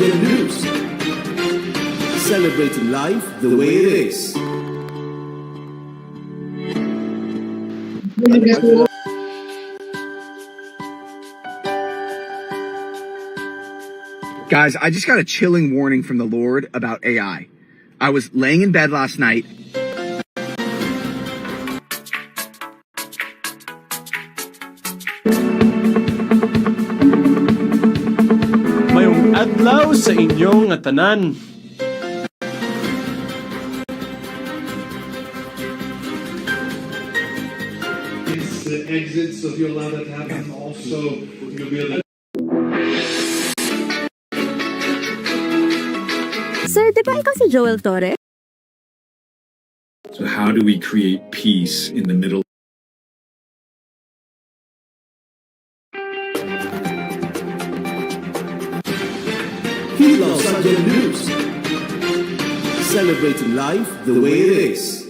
SAdya News. Celebrating life the way it is. Guys, I just got a chilling warning from the Lord about AI. I was laying in bed last night. Mayong adlaw sa inyong tanan. It's the exits of your lola that happen also. You'll be able to. Sir, di ba ikaw si Joel Torre? So how do we create peace in the middle? Hidlaw SAdya News. Celebrating life the way it is.